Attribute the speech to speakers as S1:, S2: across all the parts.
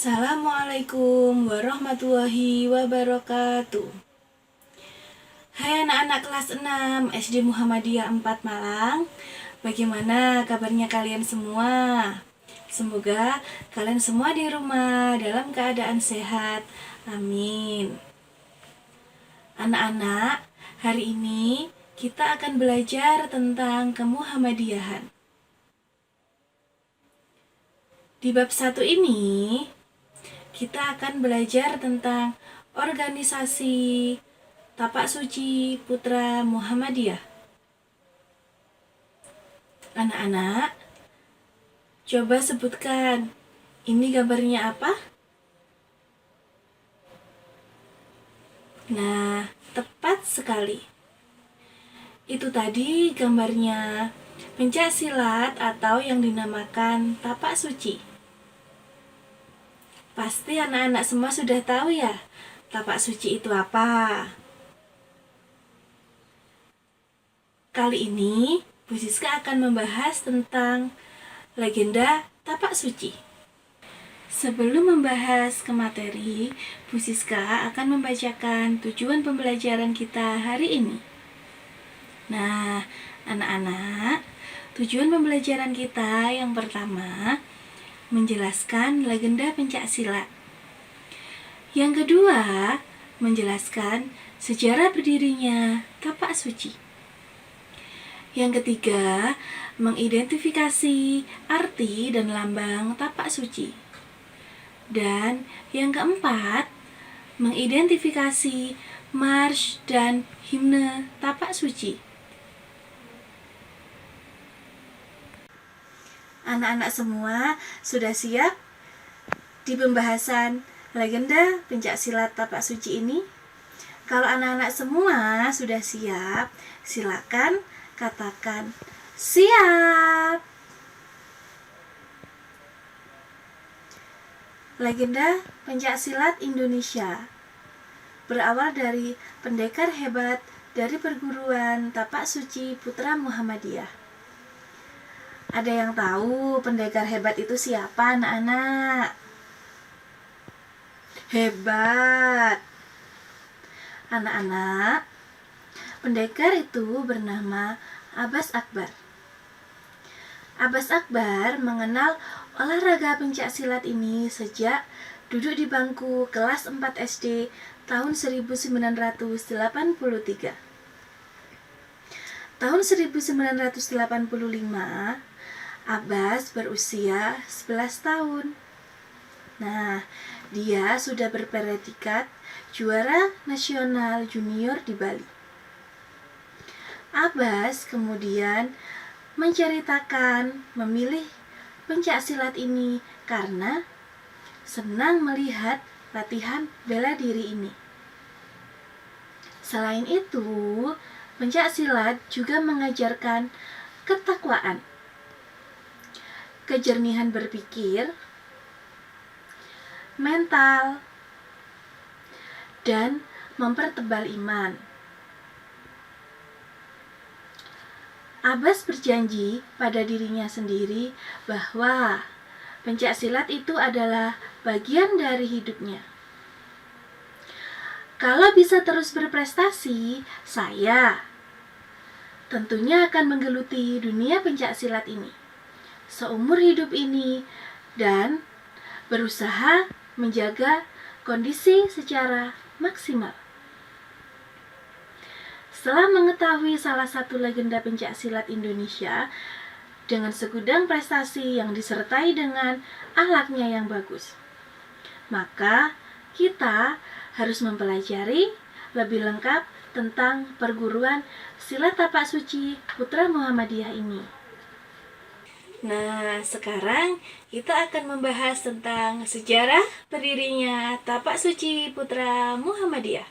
S1: Assalamualaikum warahmatullahi wabarakatuh. Hai anak-anak kelas 6 SD Muhammadiyah 4 Malang. Bagaimana kabarnya kalian semua? Semoga kalian semua di rumah dalam keadaan sehat. Amin. Anak-anak, hari ini kita akan belajar tentang kemuhammadiyahan. Di bab 1 ini, kita akan belajar tentang organisasi Tapak Suci Putra Muhammadiyah. Anak-anak, coba sebutkan, ini gambarnya apa? Nah, tepat sekali. Itu tadi gambarnya pencak silat atau yang dinamakan Tapak Suci. Pasti anak-anak semua sudah tahu ya, tapak suci itu apa. Kali ini, Bu Siska akan membahas tentang legenda tapak suci. Sebelum membahas ke materi, Bu Siska akan membacakan tujuan pembelajaran kita hari ini. Nah, anak-anak, tujuan pembelajaran kita yang pertama, menjelaskan legenda pencak silat. Yang kedua, menjelaskan sejarah berdirinya tapak suci. Yang ketiga, mengidentifikasi arti dan lambang tapak suci. Dan yang keempat, mengidentifikasi marsh dan himne tapak suci. Anak-anak semua sudah siap di pembahasan legenda pencak silat tapak suci ini? Kalau anak-anak semua sudah siap, silakan katakan siap. Legenda pencak silat Indonesia berawal dari pendekar hebat dari perguruan Tapak Suci Putra Muhammadiyah. Ada yang tahu pendekar hebat itu siapa, anak-anak? Hebat! Anak-anak, pendekar itu bernama Abbas Akbar. Abbas Akbar mengenal olahraga pencak silat ini sejak duduk di bangku kelas 4 SD tahun 1983. Tahun 1985, Abbas berusia 11 tahun. Nah, dia sudah berpredikat juara nasional junior di Bali. Abbas kemudian menceritakan memilih pencak silat ini karena senang melihat latihan bela diri ini. Selain itu, pencak silat juga mengajarkan ketakwaan, kejernihan berpikir, mental, dan mempertebal iman. Abbas berjanji pada dirinya sendiri bahwa pencak silat itu adalah bagian dari hidupnya. Kalau bisa terus berprestasi, saya tentunya akan menggeluti dunia pencak silat ini seumur hidup ini dan berusaha menjaga kondisi secara maksimal. Setelah mengetahui salah satu legenda pencak silat Indonesia dengan segudang prestasi yang disertai dengan akhlaknya yang bagus, maka kita harus mempelajari lebih lengkap tentang perguruan silat tapak suci Putra Muhammadiyah ini. Nah, sekarang kita akan membahas tentang sejarah berdirinya Tapak Suci Putra Muhammadiyah.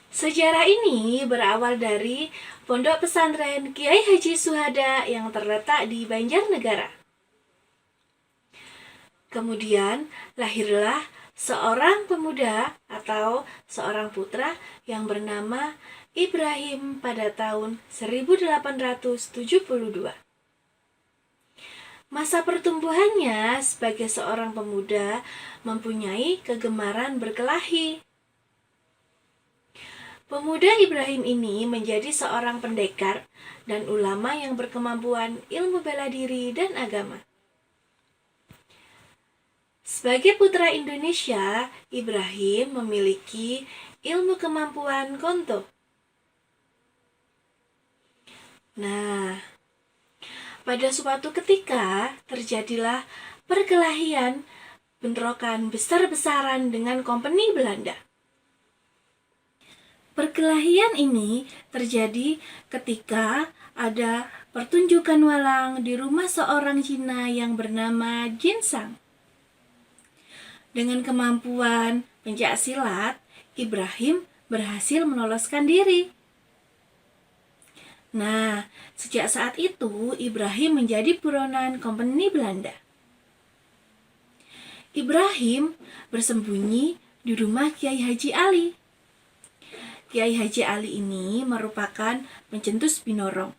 S1: Sejarah ini berawal dari Pondok Pesantren Kiai Haji Suhada yang terletak di Banjarnegara. Kemudian lahirlah seorang pemuda atau seorang putra yang bernama Ibrahim pada tahun 1872. Masa pertumbuhannya sebagai seorang pemuda mempunyai kegemaran berkelahi. Pemuda Ibrahim ini menjadi seorang pendekar dan ulama yang berkemampuan ilmu bela diri dan agama. Sebagai putra Indonesia, Ibrahim memiliki ilmu kemampuan konto. Nah, pada suatu ketika terjadilah perkelahian bentrokan besar-besaran dengan kompeni Belanda. Perkelahian ini terjadi ketika ada pertunjukan walang di rumah seorang Cina yang bernama Jin Sang. Dengan kemampuan pencak silat, Ibrahim berhasil meloloskan diri. Nah, sejak saat itu Ibrahim menjadi buronan kompeni Belanda. Ibrahim bersembunyi di rumah Kiai Haji Ali. Kiai Haji Ali ini merupakan pencetus Binorong.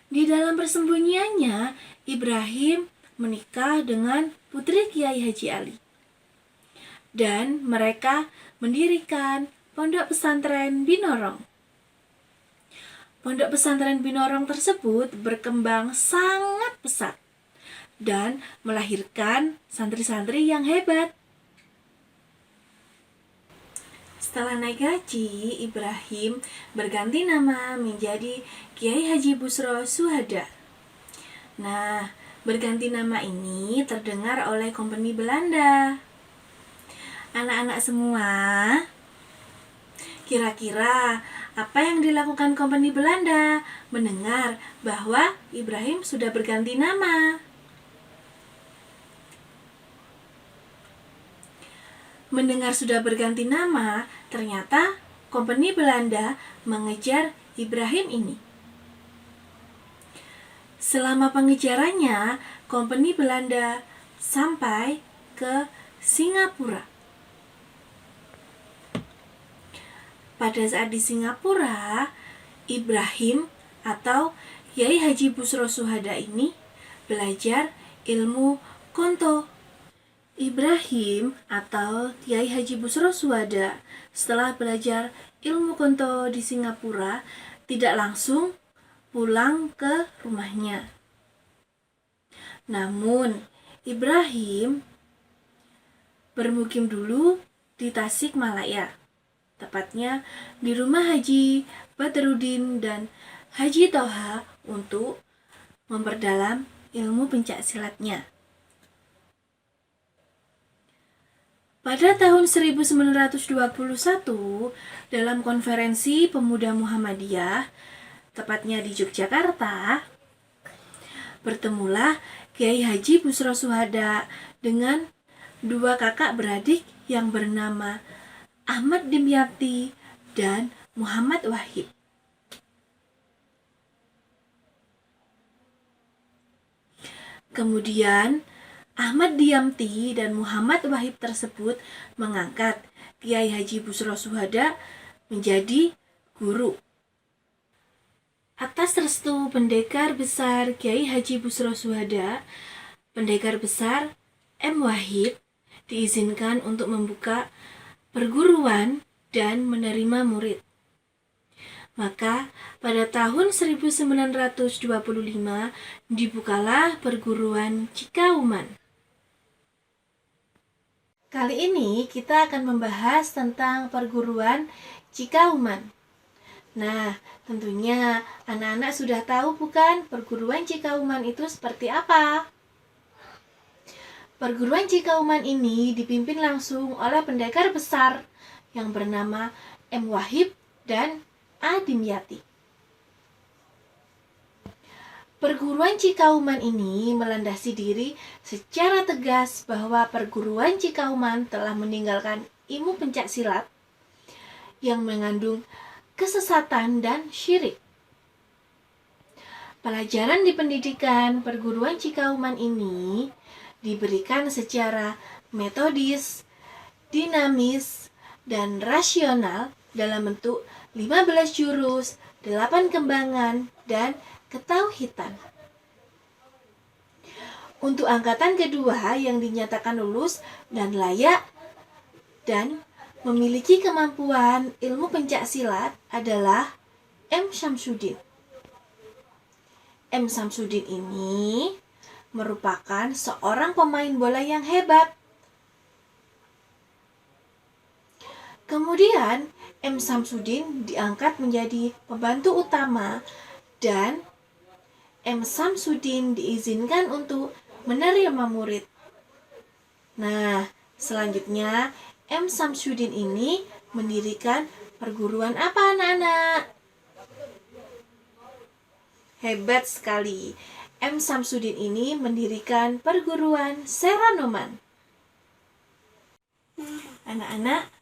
S1: Di dalam persembunyiannya, Ibrahim menikah dengan putri Kiai Haji Ali. Dan mereka mendirikan pondok pesantren Binorong. Pondok pesantren Binorong tersebut berkembang sangat pesat dan melahirkan santri-santri yang hebat. Setelah naik haji, Ibrahim berganti nama menjadi Kiai Haji Busro Suhada. Nah, berganti nama ini terdengar oleh kompeni Belanda. Anak-anak semua, kira-kira apa yang dilakukan kompeni Belanda mendengar bahwa Ibrahim sudah berganti nama? Mendengar sudah berganti nama, ternyata kompeni Belanda mengejar Ibrahim ini. Selama pengejarannya, kompeni Belanda sampai ke Singapura. Pada saat di Singapura, Ibrahim atau Kiai Haji Busro Suhada ini belajar ilmu konto. Ibrahim atau Kiai Haji Busro Suhada setelah belajar ilmu konto di Singapura tidak langsung pulang ke rumahnya. Namun Ibrahim bermukim dulu di Tasikmalaya, tepatnya di rumah Haji Badrudin dan Haji Toha untuk memperdalam ilmu pencak silatnya. Pada tahun 1921, dalam konferensi pemuda Muhammadiyah, tepatnya di Yogyakarta, bertemulah Kiai Haji Busro Suhada dengan dua kakak beradik yang bernama Ahmad Dimyati dan Muhammad Wahid. Kemudian Ahmad Dimyati dan Muhammad Wahid tersebut mengangkat Kiai Haji Busro Suhada menjadi guru. Atas restu pendekar besar Kiai Haji Busro Suhada, pendekar besar M. Wahid diizinkan untuk membuka perguruan dan menerima murid. Maka pada tahun 1925 dibukalah perguruan Cikauman. Kali ini kita akan membahas tentang perguruan Cikauman. Nah, tentunya anak-anak sudah tahu bukan perguruan Cikauman itu seperti apa? Perguruan Cikauman ini dipimpin langsung oleh pendekar besar yang bernama M. Wahid dan A. Dimyati. Perguruan Cikauman ini melandasi diri secara tegas bahwa perguruan Cikauman telah meninggalkan ilmu pencak silat yang mengandung kesesatan dan syirik. Pelajaran di pendidikan perguruan Cikauman ini diberikan secara metodis, dinamis, dan rasional dalam bentuk 15 jurus, 8 kembangan, dan ketauhidan. Untuk angkatan kedua yang dinyatakan lulus dan layak dan memiliki kemampuan ilmu pencaksilat adalah M. Syamsuddin. M. Syamsuddin ini merupakan seorang pemain bola yang hebat. Kemudian M. Syamsuddin diangkat menjadi pembantu utama dan M. Syamsuddin diizinkan untuk menerima murid. Nah, selanjutnya M. Syamsuddin ini mendirikan perguruan apa, anak-anak? Hebat sekali. M. Syamsuddin ini mendirikan perguruan Seranoman. Anak-anak,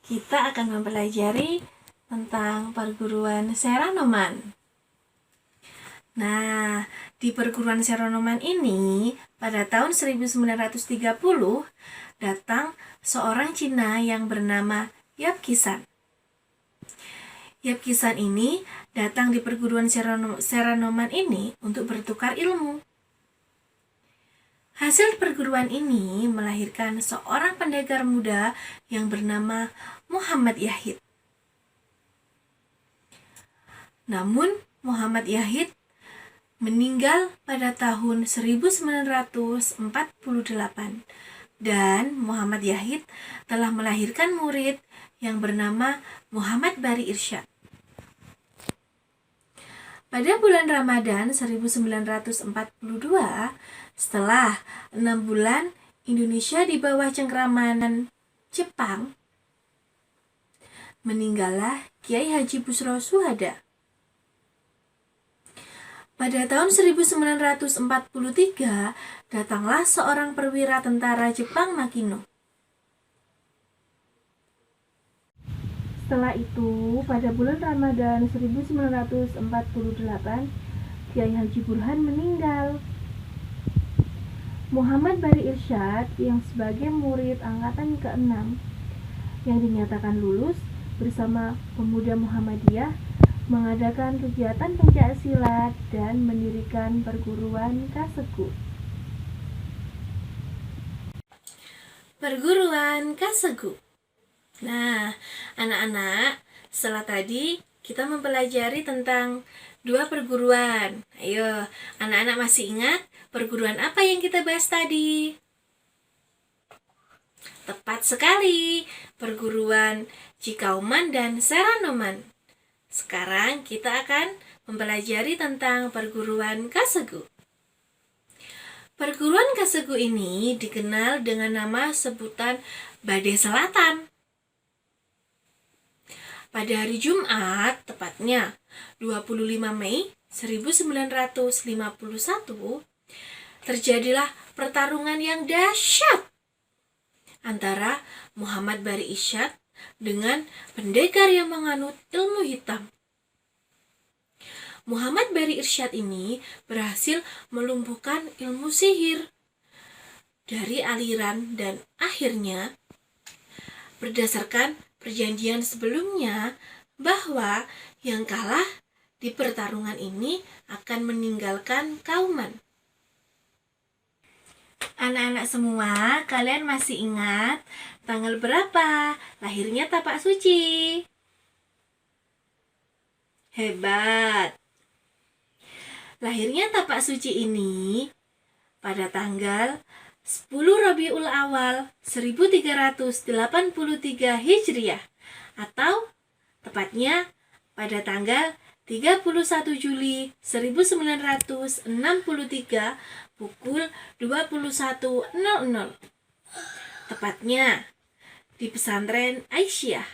S1: kita akan mempelajari tentang perguruan Seranoman. Nah, di perguruan Seranoman ini pada tahun 1930 datang seorang Cina yang bernama Yap Kisan. Yap Kisan ini datang di perguruan Seranoman ini untuk bertukar ilmu. Hasil perguruan ini melahirkan seorang pendekar muda yang bernama Muhammad Yahid. Namun Muhammad Yahid meninggal pada tahun 1948 dan Muhammad Yahid telah melahirkan murid yang bernama Muhammad Bari Irsyad. Pada bulan Ramadan 1942, setelah 6 bulan Indonesia di bawah cengkraman Jepang, meninggallah Kiai Haji Busro Suhada. Pada tahun 1943, datanglah seorang perwira tentara Jepang Makino. Setelah itu, pada bulan Ramadan 1948, Kiai Haji Burhan meninggal. Muhammad Bari Irsyad yang sebagai murid angkatan ke-6 yang dinyatakan lulus bersama pemuda Muhammadiyah mengadakan kegiatan pencaksilat dan mendirikan perguruan Kasegu. Perguruan Kasegu. Nah, anak-anak, setelah tadi kita mempelajari tentang 2 perguruan. Ayo, anak-anak masih ingat perguruan apa yang kita bahas tadi? Tepat sekali, perguruan Cikauman dan Seranoman. Sekarang kita akan mempelajari tentang perguruan Kasegu. Perguruan Kasegu ini dikenal dengan nama sebutan Bade Selatan. Pada hari Jumat, tepatnya 25 Mei 1951, terjadilah pertarungan yang dahsyat antara Muhammad Bari Irsyad dengan pendekar yang menganut ilmu hitam. Muhammad Bari Irsyad ini berhasil melumpuhkan ilmu sihir dari aliran dan akhirnya berdasarkan perjanjian sebelumnya bahwa yang kalah di pertarungan ini akan meninggalkan kauman. Anak-anak semua, kalian masih ingat tanggal berapa lahirnya Tapak Suci? Hebat! Lahirnya Tapak Suci ini pada tanggal 10 Rabiul Awal 1383 Hijriah atau tepatnya pada tanggal 31 Juli 1963 pukul 21.00. Tepatnya di pesantren Aisyah.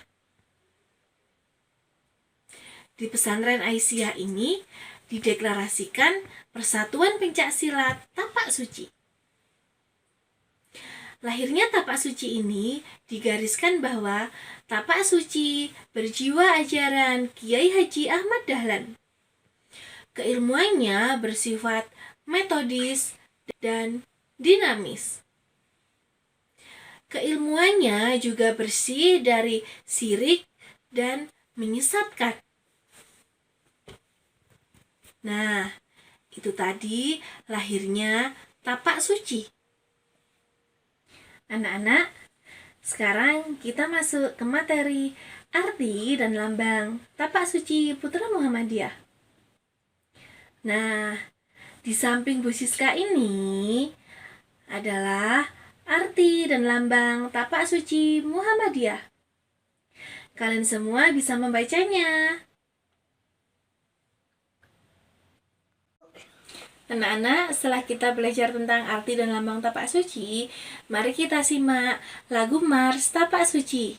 S1: Di pesantren Aisyah ini dideklarasikan Persatuan Pencaksilat Tapak Suci. Lahirnya Tapak Suci ini digariskan bahwa Tapak Suci berjiwa ajaran Kiai Haji Ahmad Dahlan. Keilmuannya bersifat metodis dan dinamis. Keilmuannya juga bersih dari syirik dan menyesatkan. Nah, itu tadi lahirnya tapak suci. Anak-anak, sekarang kita masuk ke materi arti dan lambang tapak suci Putra Muhammadiyah. Nah, di samping Bu Siska ini adalah arti dan lambang tapak suci Muhammadiyah. Kalian semua bisa membacanya. Anak-anak, setelah kita belajar tentang arti dan lambang tapak suci, mari kita simak lagu Mars Tapak Suci.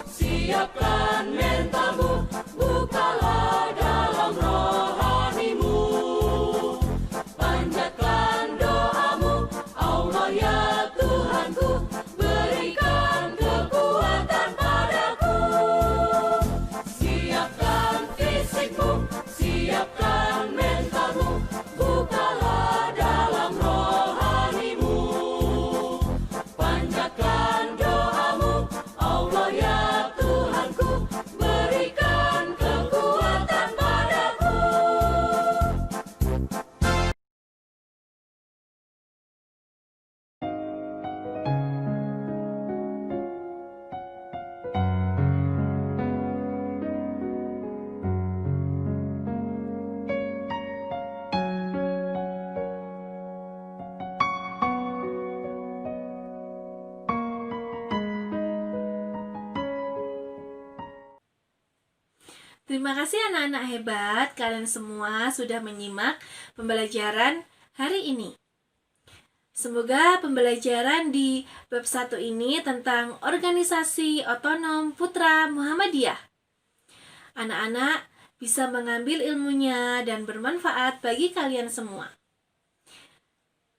S2: Siapkan mentalmu, bukalah dalam rohanimu. Panjatkan doamu, Allah ya Tuhanku, berikan kekuatan padaku. Siapkan fisikmu, siapkan mentalmu, bukalah dalam rohanimu. Panjatkan doamu, Allah ya berikan kekuatan padaku.
S1: Terima kasih anak-anak hebat, kalian semua sudah menyimak pembelajaran hari ini. Semoga pembelajaran di bab 1 ini tentang Organisasi Otonom Putra Muhammadiyah. Anak-anak bisa mengambil ilmunya dan bermanfaat bagi kalian semua.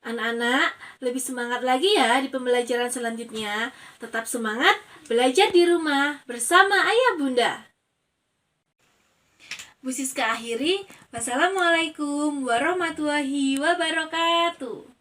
S1: Anak-anak lebih semangat lagi ya di pembelajaran selanjutnya. Tetap semangat belajar di rumah bersama ayah bunda. Bu Siska akhiri, wassalamualaikum warahmatullahi wabarakatuh.